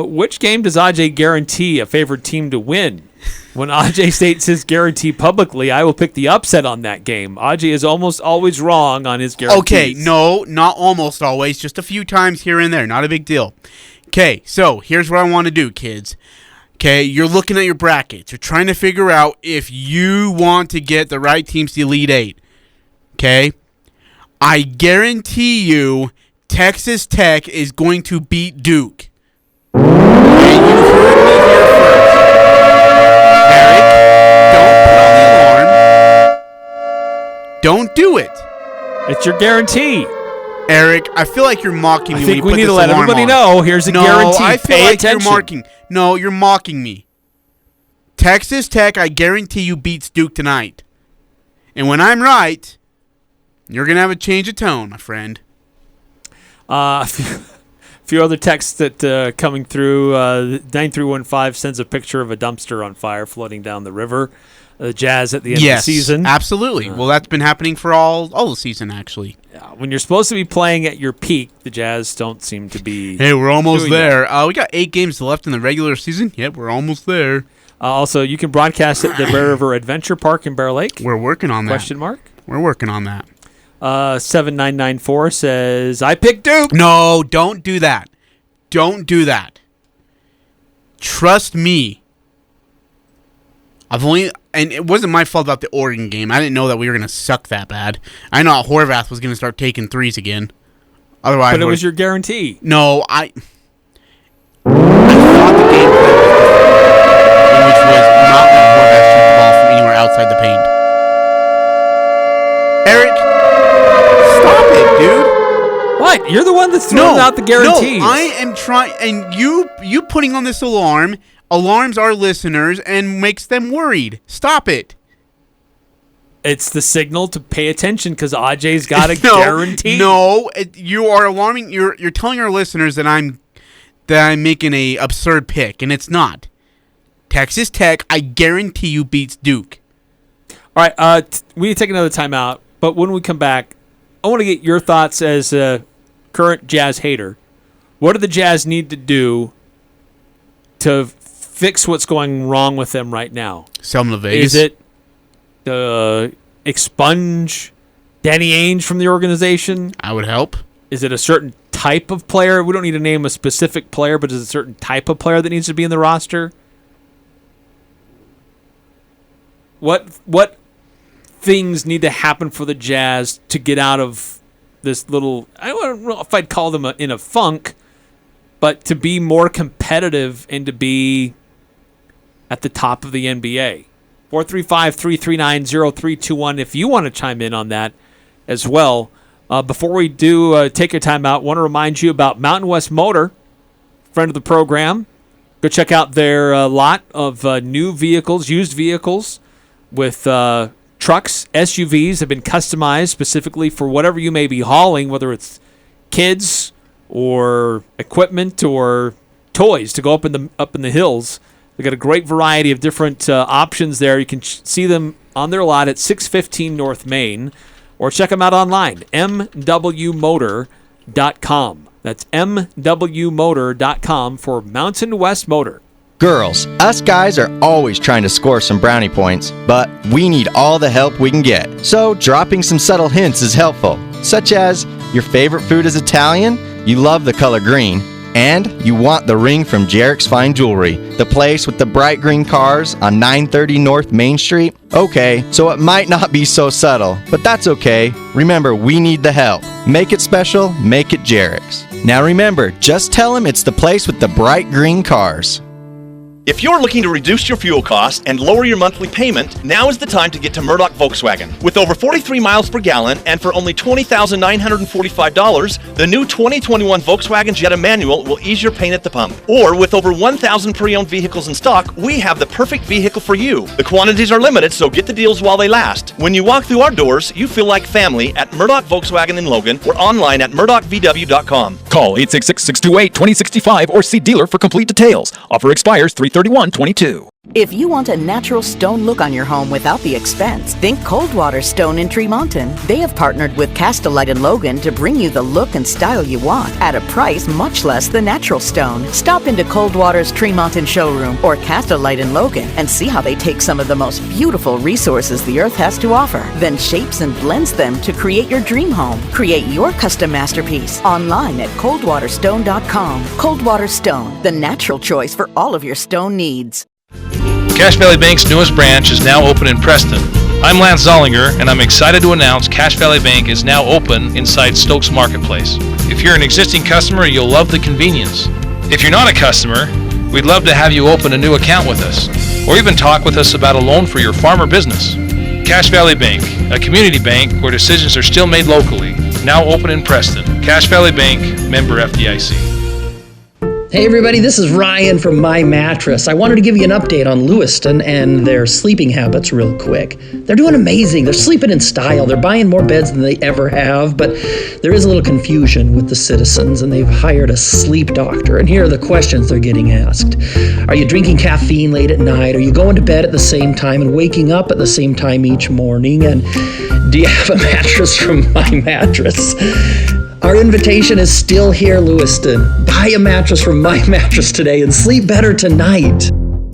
Which game does Ajay guarantee a favored team to win? When Ajay states his guarantee publicly, I will pick the upset on that game. Ajay is almost always wrong on his guarantees. Okay, no, not almost always. Just a few times here and there. Not a big deal. Okay, so here's what I want to do, kids. Okay, you're looking at your brackets. You're trying to figure out if you want to get the right teams to the Elite 8. Okay? I guarantee you Texas Tech is going to beat Duke. Okay, you heard me here first. Eric, don't put on the alarm. Don't do it. It's your guarantee. Eric, I feel like you're mocking me. I think when you we put need to this let alarm everybody on. know. Here's a guarantee. I feel Pay like attention. you're mocking. No, you're mocking me. Texas Tech, I guarantee you beats Duke tonight. And when I'm right, you're going to have a change of tone, my friend. A few other texts that coming through. 9315 sends a picture of a dumpster on fire floating down the river. The Jazz at the end of the season. Absolutely. Well, that's been happening for all the season, actually. When you're supposed to be playing at your peak, the Jazz don't seem to be. Hey, we're almost doing there. We got 8 games left in the regular season. Yep, we're almost there. Also, you can broadcast at the Bear River Adventure Park in Bear Lake. We're working on that. Question mark? We're working on that. 7994 says, I picked Duke. No, don't do that. Don't do that. Trust me. And it wasn't my fault about the Oregon game. I didn't know that we were going to suck that bad. I know Horvath was going to start taking threes again. Otherwise, but it was your guarantee. No, I thought the game plan was different, which was not let Horvath shoot the ball from anywhere outside the paint. Eric, stop it, dude. What? You're the one that's throwing out the guarantees. No, I am trying, and you putting on this alarm alarms our listeners and makes them worried. Stop it. It's the signal to pay attention because Ajay's got a guarantee. No, you are alarming. You're telling our listeners that I'm making a absurd pick, and it's not. Texas Tech, I guarantee you, beats Duke. All right, we need to take another timeout. But when we come back, I want to get your thoughts as a current Jazz hater. What do the Jazz need to do to fix what's going wrong with them right now? Sell them to Vegas. Is it expunge Danny Ainge from the organization? I would help. Is it a certain type of player? We don't need to name a specific player, but is it a certain type of player that needs to be in the roster? What things need to happen for the Jazz to get out of this little, I don't know if I'd call them in a funk, but to be more competitive and to be at the top of the NBA? 435-339-0321 if you want to chime in on that as well. Before we do take your time out, I want to remind you about Mountain West Motor, friend of the program. Go check out their lot of new vehicles, used vehicles with trucks, SUVs have been customized specifically for whatever you may be hauling, whether it's kids or equipment or toys to go up in the hills. They've got a great variety of different options there. You can see them on their lot at 615 North Main, or check them out online, mwmotor.com. That's mwmotor.com for Mountain West Motor. Girls, us guys are always trying to score some brownie points, but we need all the help we can get. So dropping some subtle hints is helpful, such as your favorite food is Italian, you love the color green, and you want the ring from Jarek's Fine Jewelry, the place with the bright green cars on 930 North Main Street. Okay, so it might not be so subtle, but that's okay. Remember, we need the help. Make it special, make it Jarek's. Now remember, just tell him it's the place with the bright green cars. If you're looking to reduce your fuel costs and lower your monthly payment, now is the time to get to Murdoch Volkswagen. With over 43 miles per gallon and for only $20,945, the new 2021 Volkswagen Jetta Manual will ease your pain at the pump. Or with over 1,000 pre-owned vehicles in stock, we have the perfect vehicle for you. The quantities are limited, so get the deals while they last. When you walk through our doors, you feel like family at Murdoch Volkswagen in Logan or online at murdochvw.com. Call 866-628-2065 or see dealer for complete details. Offer expires 3/31/22. If you want a natural stone look on your home without the expense, think Coldwater Stone in Tremonton. They have partnered with Castellite and Logan to bring you the look and style you want at a price much less than natural stone. Stop into Coldwater's Tremonton showroom or Castellite and Logan and see how they take some of the most beautiful resources the earth has to offer, then shapes and blends them to create your dream home. Create your custom masterpiece online at coldwaterstone.com. Coldwater Stone, the natural choice for all of your stone needs. Cache Valley Bank's newest branch is now open in Preston. I'm Lance Zollinger, and I'm excited to announce Cache Valley Bank is now open inside Stokes Marketplace. If you're an existing customer, you'll love the convenience. If you're not a customer, we'd love to have you open a new account with us, or even talk with us about a loan for your farm or business. Cache Valley Bank, a community bank where decisions are still made locally, now open in Preston. Cache Valley Bank, member FDIC. Hey everybody, this is Ryan from My Mattress. I wanted to give you an update on Lewiston and their sleeping habits real quick. They're doing amazing. They're sleeping in style. They're buying more beds than they ever have, but there is a little confusion with the citizens, and they've hired a sleep doctor. And here are the questions they're getting asked. Are you drinking caffeine late at night? Are you going to bed at the same time and waking up at the same time each morning? And do you have a mattress from My Mattress? Our invitation is still here, Lewiston. Buy a mattress from My Mattress today and sleep better tonight.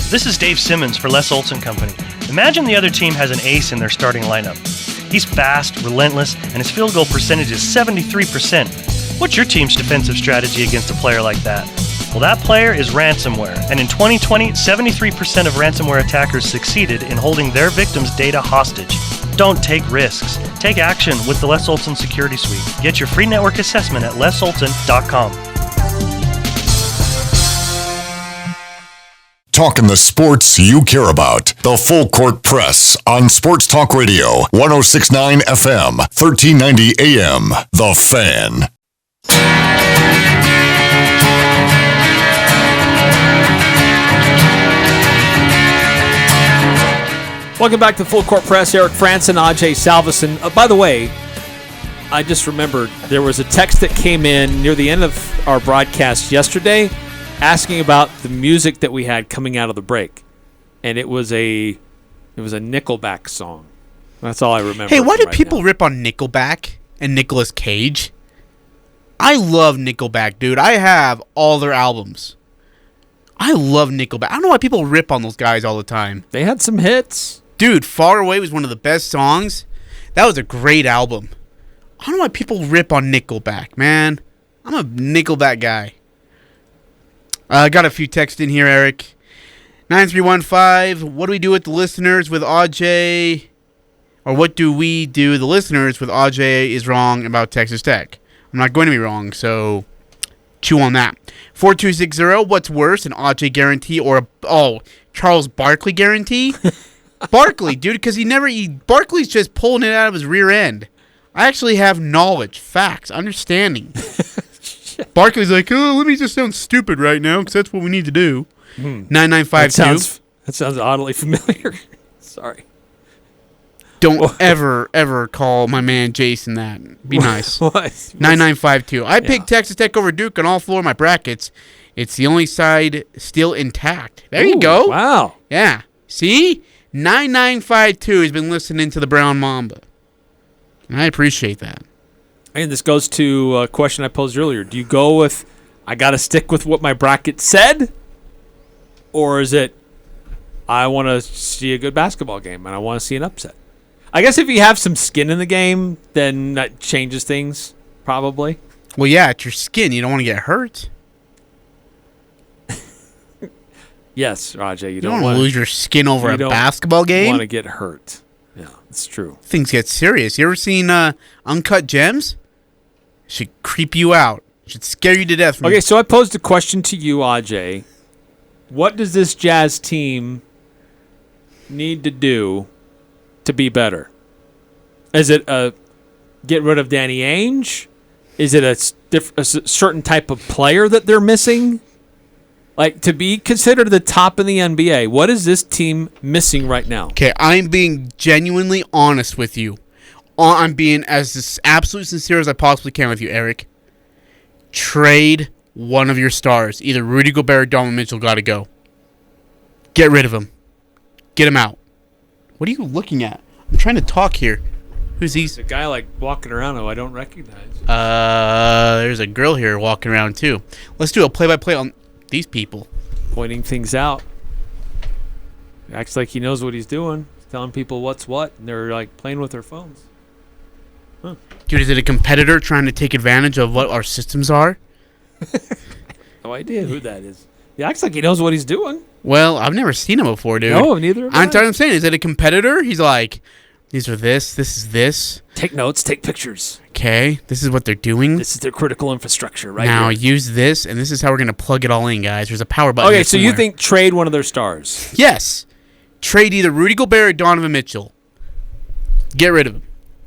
This is Dave Simmons for Les Olson Company. Imagine the other team has an ace in their starting lineup. He's fast, relentless, and his field goal percentage is 73%. What's your team's defensive strategy against a player like that? Well, that player is ransomware, and in 2020, 73% of ransomware attackers succeeded in holding their victims' data hostage. Don't take risks. Take action with the Les Olson Security Suite. Get your free network assessment at lesolson.com. Talking the sports you care about. The Full Court Press on Sports Talk Radio, 106.9 FM, 1390 AM. The Fan. Welcome back to Full Court Press. Eric Frandsen, Ajay, Salvesen. By the way, I just remembered there was a text that came in near the end of our broadcast yesterday asking about the music that we had coming out of the break. And it was a Nickelback song. That's all I remember. Hey, why do people rip on Nickelback and Nicolas Cage? I love Nickelback, dude. I have all their albums. I love Nickelback. I don't know why people rip on those guys all the time. They had some hits. Dude, Far Away was one of the best songs. That was a great album. I don't know why people rip on Nickelback, man. I'm a Nickelback guy. I got a few texts in here, Eric. 9315, what do we do with the listeners with Ajay? Or what do we do, the listeners, with Ajay is wrong about Texas Tech? I'm not going to be wrong, so chew on that. 4260, what's worse, an Ajay guarantee or Charles Barkley guarantee? Barkley, dude, because Barkley's just pulling it out of his rear end. I actually have knowledge, facts, understanding. Barkley's like, oh, let me just sound stupid right now because that's what we need to do. 9952. That sounds oddly familiar. Sorry. Don't ever call my man Jason that. Be nice. 9952. I picked Texas Tech over Duke on all four of my brackets. It's the only side still intact. There you go. Wow. Yeah. See? 9952 has been listening to the Brown Mamba. And I appreciate that. And this goes to a question I posed earlier. Do you go with, I got to stick with what my bracket said? Or is it, I want to see a good basketball game and I want to see an upset? I guess if you have some skin in the game, then that changes things, probably. Well, yeah, it's your skin. You don't want to get hurt. Yes, Ajay, You don't want to lose your skin over a you don't basketball game. want to get hurt. Yeah, it's true. Things get serious. You ever seen Uncut Gems? Should creep you out. Should scare you to death. Okay, so I posed a question to you, Ajay. What does this Jazz team need to do to be better? Is it get rid of Danny Ainge? Is it a certain type of player that they're missing? Like, to be considered the top in the NBA, what is this team missing right now? Okay, I'm being genuinely honest with you. I'm being as absolutely sincere as I possibly can with you, Eric. Trade one of your stars. Either Rudy Gobert or Donovan Mitchell got to go. Get rid of him. Get him out. What are you looking at? I'm trying to talk here. Who's he? There's a guy like walking around who I don't recognize. There's a girl here walking around too. Let's do a play-by-play on these people. Pointing things out. Acts like he knows what he's doing. He's telling people what's what, and they're like playing with their phones. Huh. Dude, is it a competitor trying to take advantage of what our systems are? No idea who that is. He acts like he knows what he's doing. Well, I've never seen him before, dude. No, neither have I. I'm saying, is it a competitor? He's like, these are this is this. Take notes, take pictures. Okay, this is what they're doing. This is their critical infrastructure right now, here. use this, and this is how we're going to plug it all in, guys. There's a power button. Okay, so you think trade one of their stars? Yes. Trade either Rudy Gobert or Donovan Mitchell. Get rid of him.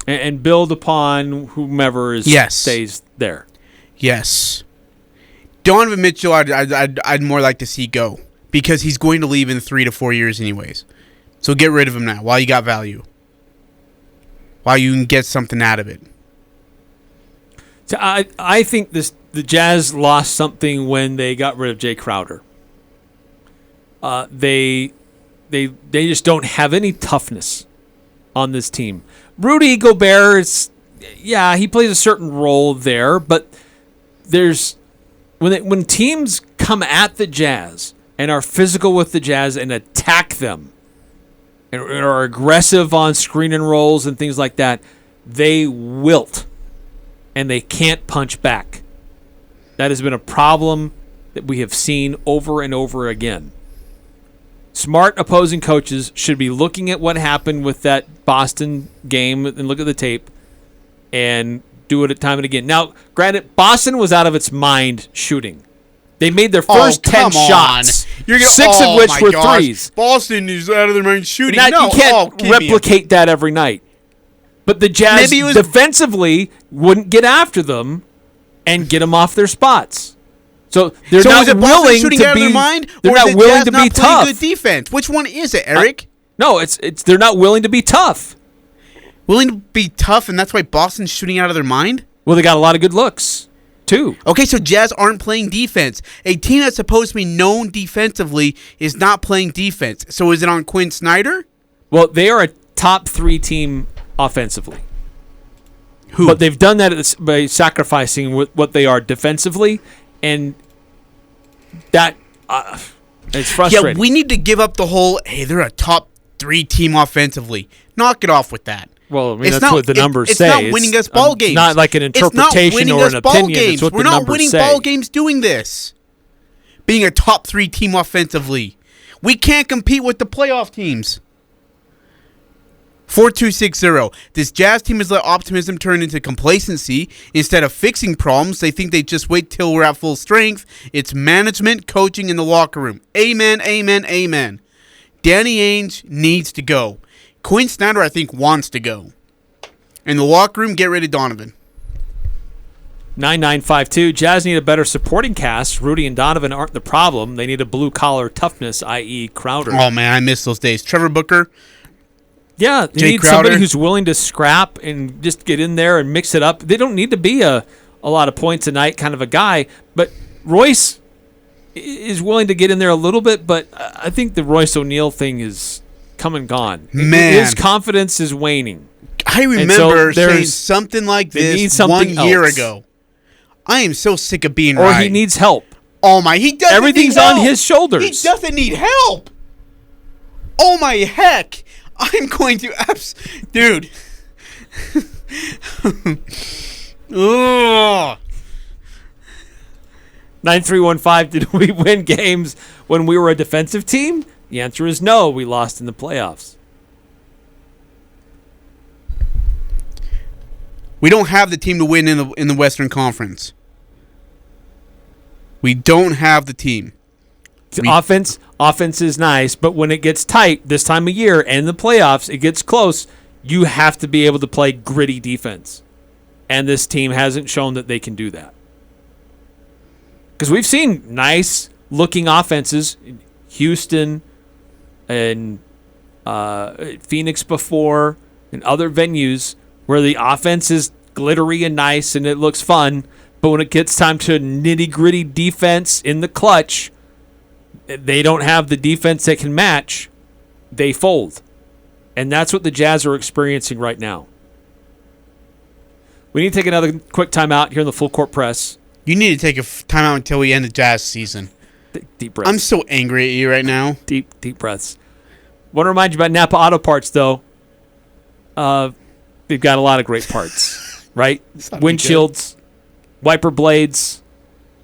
And build upon whomever stays there. Yes. Donovan Mitchell, I'd more like to see go. Because he's going to leave in 3 to 4 years anyways. So get rid of him now while you got value. While you can get something out of it. So I think the Jazz lost something when they got rid of Jay Crowder. They just don't have any toughness on this team. Rudy Gobert he plays a certain role there, but there's when teams come at the Jazz and are physical with the Jazz and attack them and are aggressive on screen and rolls and things like that, they wilt and they can't punch back. That has been a problem that we have seen over and over again. Smart opposing coaches should be looking at what happened with that Boston game and look at the tape and do it time and again. Now, granted, Boston was out of its mind shooting. They made their first 10 shots, 6 of which were threes. Boston is out of their mind shooting. Now, you can't replicate that every night. But the Jazz defensively wouldn't get after them and get them off their spots. So they're not willing to be. They're not willing to be tough. Good defense. Which one is it, Eric? No, it's they're not willing to be tough. Willing to be tough, and that's why Boston's shooting out of their mind? Well, they got a lot of good looks, too. Okay, so Jazz aren't playing defense. A team that's supposed to be known defensively is not playing defense. So is it on Quinn Snyder? Well, they are a top 3 team offensively. Who? But they've done that by sacrificing what they are defensively. And that it's frustrating. Yeah, we need to give up the whole, hey, they're a top 3 team offensively. Knock it off with that. Well, I mean, that's what the numbers say. It's not winning us ball games. It's not like an interpretation or an opinion. It's what the numbers say. We're not winning ball games doing this. Being a top 3 team offensively. We can't compete with the playoff teams. 4260. This Jazz team has let optimism turn into complacency. Instead of fixing problems, they think they just wait till we're at full strength. It's management, coaching, in the locker room. Amen, amen, amen. Danny Ainge needs to go. Quinn Snyder, I think, wants to go. In the locker room, get rid of Donovan. 9952. Jazz need a better supporting cast. Rudy and Donovan aren't the problem. They need a blue-collar toughness, i.e. Crowder. Oh, man, I miss those days. Trevor Booker. Yeah, they need somebody who's willing to scrap and just get in there and mix it up. They don't need to be a lot of points a night kind of a guy, but Royce is willing to get in there a little bit, but I think the Royce O'Neal thing is come and gone. Man. His confidence is waning. I remember saying something like this 1 year ago. I am so sick of being right. Or he needs help. Oh my, he doesn't Everything's need help. on his shoulders. He doesn't need help. Oh my heck. I'm going to dude. Ugh. 9315, did we win games when we were a defensive team? The answer is no. We lost in the playoffs. We don't have the team to win in the Western Conference. We don't have the team. Offense is nice, but when it gets tight this time of year and the playoffs, it gets close, you have to be able to play gritty defense. And this team hasn't shown that they can do that. Because we've seen nice-looking offenses in Houston and Phoenix before and other venues where the offense is glittery and nice and it looks fun, but when it gets time to nitty-gritty defense in the clutch, they don't have the defense that can match. They fold. And that's what the Jazz are experiencing right now. We need to take another quick timeout here in the Full Court Press. You need to take a timeout until we end the Jazz season. Deep breaths. I'm so angry at you right now. Deep breaths. Want to remind you about Napa Auto Parts, though. They've got a lot of great parts, right? Windshields, wiper blades,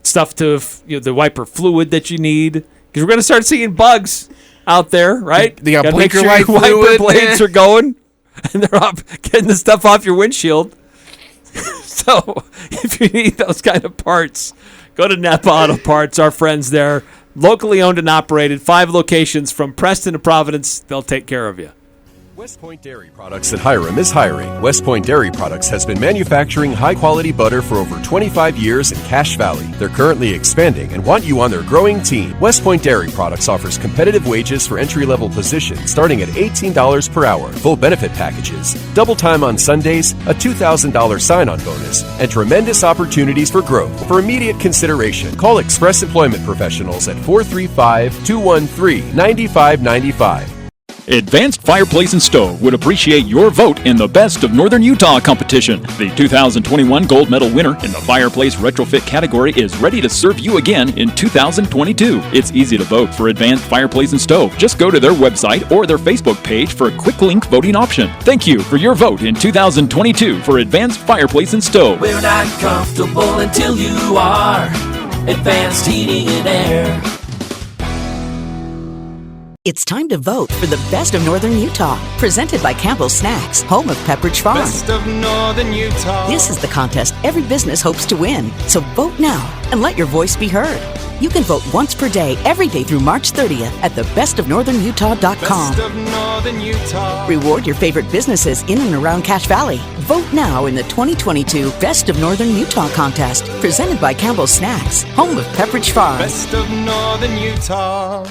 stuff to the wiper fluid that you need. Because we're going to start seeing bugs out there, right? They got Gotta make blinker sure light your fluid. wiper blades are going, and they're getting the stuff off your windshield. So if you need those kind of parts, go to Napa Auto Parts. Our friends there, locally owned and operated, 5 locations from Preston to Providence. They'll take care of you. West Point Dairy Products at Hiram is hiring. West Point Dairy Products has been manufacturing high-quality butter for over 25 years in Cache Valley. They're currently expanding and want you on their growing team. West Point Dairy Products offers competitive wages for entry-level positions starting at $18 per hour, full benefit packages, double time on Sundays, a $2,000 sign-on bonus, and tremendous opportunities for growth. For immediate consideration, call Express Employment Professionals at 435-213-9595. Advanced Fireplace and Stove would appreciate your vote in the Best of Northern Utah competition. The 2021 gold medal winner in the Fireplace Retrofit category is ready to serve you again in 2022. It's easy to vote for Advanced Fireplace and Stove. Just go to their website or their Facebook page for a quick link voting option. Thank you for your vote in 2022 for Advanced Fireplace and Stove. We're not comfortable until you are. Advanced Heating and Air. It's time to vote for the Best of Northern Utah, presented by Campbell's Snacks, home of Pepperidge Farm. Best of Northern Utah. This is the contest every business hopes to win, so vote now and let your voice be heard. You can vote once per day, every day through March 30th at thebestofnorthernutah.com. Best of Northern Utah. Reward your favorite businesses in and around Cache Valley. Vote now in the 2022 Best of Northern Utah contest, presented by Campbell's Snacks, home of Pepperidge Farm. Best of Northern Utah.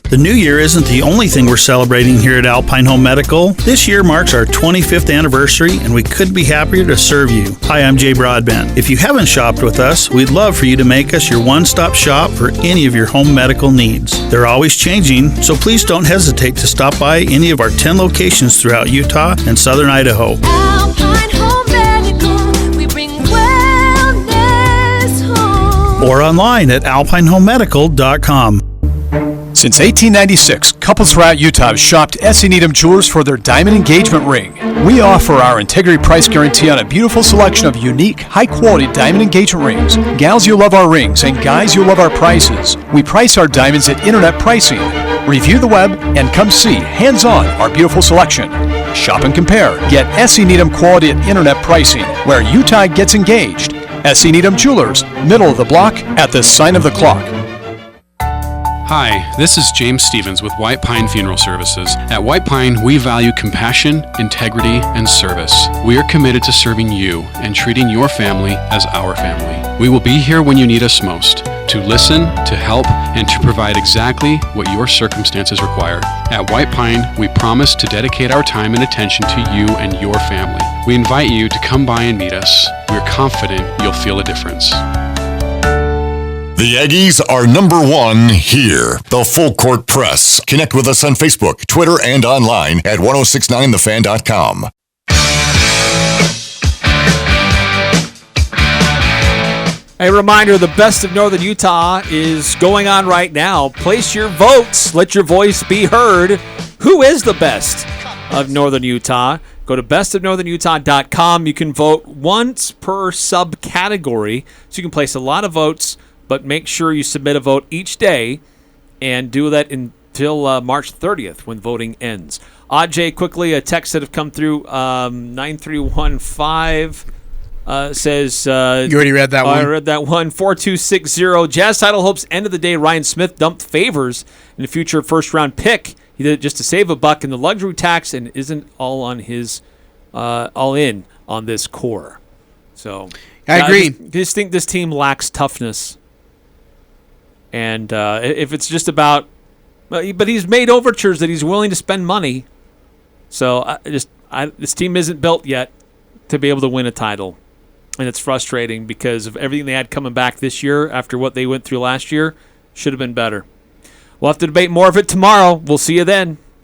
The new year isn't the only thing we're celebrating here at Alpine Home Medical. This year marks our 25th anniversary, and we couldn't be happier to serve you. Hi, I'm Jay Broadbent. If you haven't shopped with us, we'd love for you to make us your one-stop shop for any of your home medical needs. They're always changing, so please don't hesitate to stop by any of our 10 locations throughout Utah and southern Idaho. Alpine Home Medical, we bring wellness home. Or online at alpinehomemedical.com. Since 1896, couples throughout Utah have shopped S.E. Needham Jewelers for their diamond engagement ring. We offer our integrity price guarantee on a beautiful selection of unique, high-quality diamond engagement rings. Gals, you'll love our rings, and guys, you'll love our prices. We price our diamonds at internet pricing. Review the web and come see, hands-on, our beautiful selection. Shop and compare. Get S.E. Needham quality at internet pricing, where Utah gets engaged. S.E. Needham Jewelers, middle of the block, at the sign of the clock. Hi, this is James Stevens with White Pine Funeral Services. At White Pine, we value compassion, integrity, and service. We are committed to serving you and treating your family as our family. We will be here when you need us most, to listen, to help, and to provide exactly what your circumstances require. At White Pine, we promise to dedicate our time and attention to you and your family. We invite you to come by and meet us. We're confident you'll feel a difference. The Aggies are #1 here. The Full Court Press. Connect with us on Facebook, Twitter, and online at 1069thefan.com. A reminder, the Best of Northern Utah is going on right now. Place your votes. Let your voice be heard. Who is the best of Northern Utah? Go to bestofnorthernutah.com. You can vote once per subcategory, so you can place a lot of votes, but make sure you submit a vote each day and do that until March 30th when voting ends. Ajay, quickly, a text that have come through, 9315 says... you already read that one? I read that one. 4260. Jazz title hopes end of the day. Ryan Smith dumped favors in the future first-round pick. He did it just to save a buck in the luxury tax and isn't all on his all in on this core. So I agree. I just think this team lacks toughness. And if it's just about... But he's made overtures that he's willing to spend money. So this team isn't built yet to be able to win a title. And it's frustrating because of everything they had coming back this year after what they went through last year. Should have been better. We'll have to debate more of it tomorrow. We'll see you then.